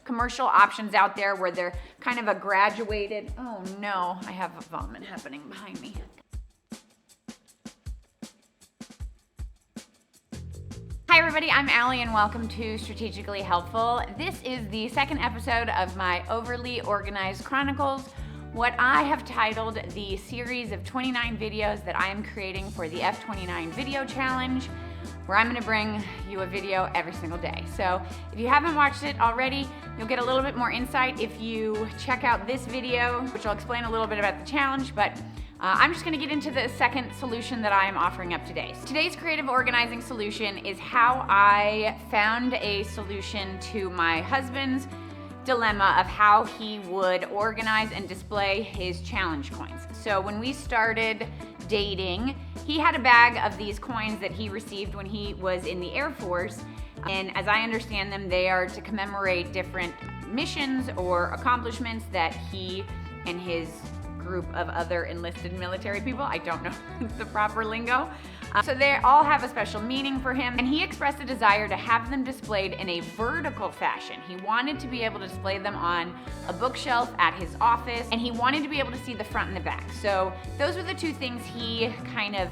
commercial options out there where they're kind of a graduated, oh no, I have a vomit happening behind me. Hi everybody, I'm Allie and welcome to Strategically Helpful. This is the second episode of my Overly Organized Chronicles, what I have titled the series of 29 videos that I am creating for the F29 video challenge, where I'm gonna bring you a video every single day. So if you haven't watched it already, you'll get a little bit more insight if you check out this video, which will explain a little bit about the challenge, but I'm just gonna get into the second solution that I am offering up today. Today's creative organizing solution is how I found a solution to my husband's dilemma of how he would organize and display his challenge coins. So when we started dating, he had a bag of these coins that he received when he was in the Air Force. And as I understand them, they are to commemorate different missions or accomplishments that he and his group of other enlisted military people, I don't know the proper lingo. So they all have a special meaning for him, and he expressed a desire to have them displayed in a vertical fashion. He wanted to be able to display them on a bookshelf at his office, and he wanted to be able to see the front and the back. So those were the two things he kind of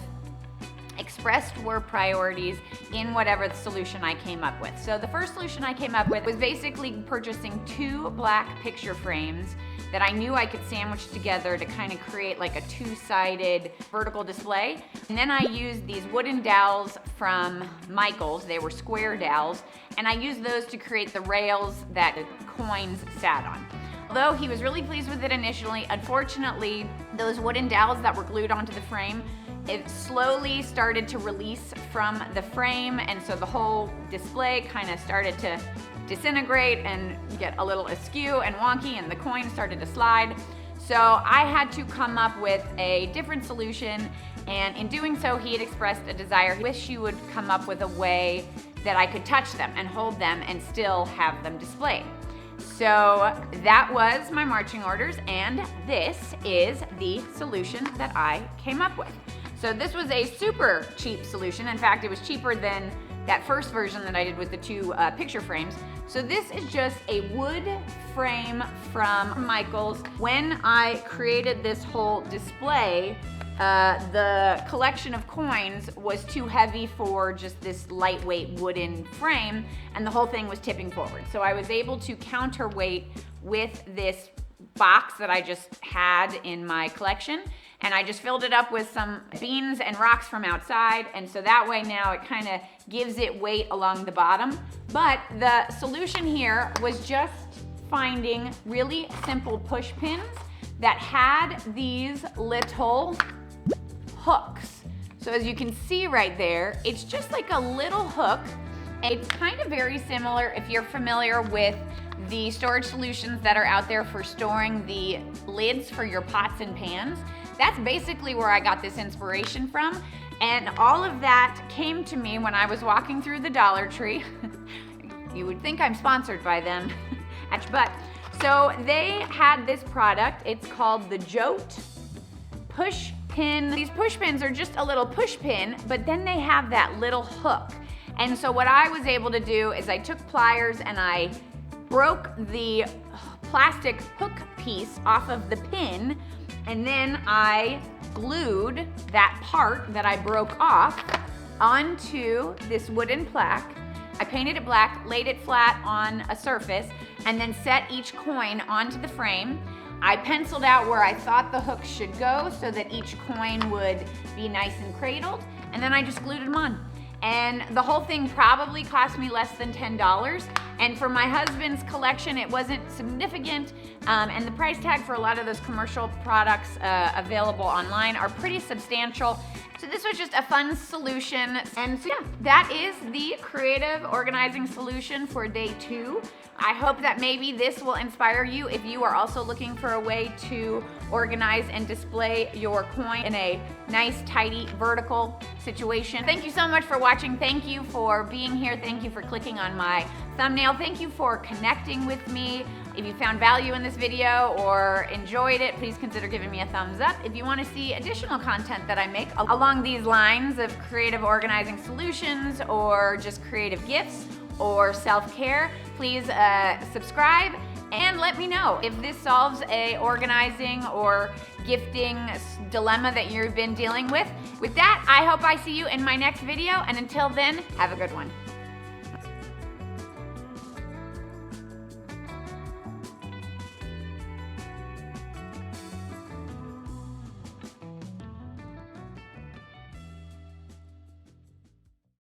expressed were priorities in whatever the solution I came up with. So the first solution I came up with was basically purchasing 2 black picture frames that I knew I could sandwich together to kind of create like a 2-sided vertical display. And then I used these wooden dowels from Michael's. They were square dowels, and I used those to create the rails that the coins sat on. Although he was really pleased with it initially, unfortunately, those wooden dowels that were glued onto the frame, it slowly started to release from the frame, and so the whole display kind of started to disintegrate and get a little askew and wonky, and the coin started to slide. So I had to come up with a different solution, and in doing so, he had expressed a desire. He wished you would come up with a way that I could touch them and hold them and still have them displayed. So that was my marching orders, and this is the solution that I came up with. So this was a super cheap solution. In fact, it was cheaper than that first version that I did with the 2 picture frames. So this is just a wood frame from Michael's. When I created this whole display, the collection of coins was too heavy for just this lightweight wooden frame, and the whole thing was tipping forward. So I was able to counterweight with this box that I just had in my collection, and I just filled it up with some beans and rocks from outside, and so that way now it kind of gives it weight along the bottom. But the solution here was just finding really simple push pins that had these little hooks. So as you can see right there, it's just like a little hook. It's kind of very similar if you're familiar with the storage solutions that are out there for storing the lids for your pots and pans. That's basically where I got this inspiration from. And all of that came to me when I was walking through the Dollar Tree. You would think I'm sponsored by them, but so they had this product. It's called the Jote Push Pin. These push pins are just a little push pin, but then they have that little hook. And so what I was able to do is I took pliers and I broke the plastic hook piece off of the pin, and then I glued that part that I broke off onto this wooden plaque. I painted it black, laid it flat on a surface, and then set each coin onto the frame. I penciled out where I thought the hooks should go so that each coin would be nice and cradled, and then I just glued them on. And the whole thing probably cost me less than $10. And for my husband's collection, it wasn't significant. And the price tag for a lot of those commercial products available online are pretty substantial. So this was just a fun solution. And so yeah, that is the creative organizing solution for day 2. I hope that maybe this will inspire you if you are also looking for a way to organize and display your coin in a nice, tidy, vertical situation. Thank you so much for watching. Thank you for being here. Thank you for clicking on my thumbnail. Thank you for connecting with me. If you found value in this video or enjoyed it, please consider giving me a thumbs up. If you want to see additional content that I make along these lines of creative organizing solutions or just creative gifts, or self-care, please subscribe and let me know if this solves a organizing or gifting dilemma that you've been dealing with. With that, I hope I see you in my next video, and until then, have a good one.